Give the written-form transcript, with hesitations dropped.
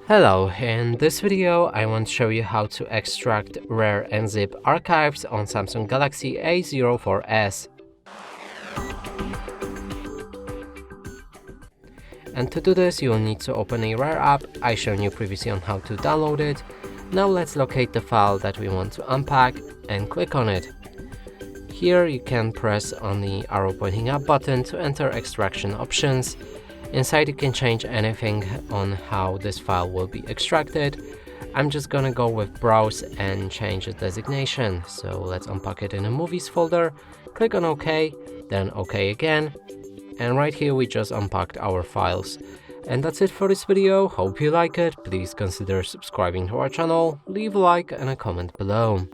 Hello, in this video I want to show you how to extract RAR and zip archives on Samsung Galaxy A04s. And to do this you will need to open a RAR app. I shown you previously on how to download it. Now let's locate the file that we want to unpack and click on it. Here you can press on the arrow pointing up button to enter extraction options. Inside you can change anything on how this file will be extracted. I'm just gonna go with browse and change the designation. So let's unpack it in a movies folder, click on OK, then OK again. And right here we just unpacked our files. And that's it for this video. Hope you like it. Please consider subscribing to our channel, leave a like and a comment below.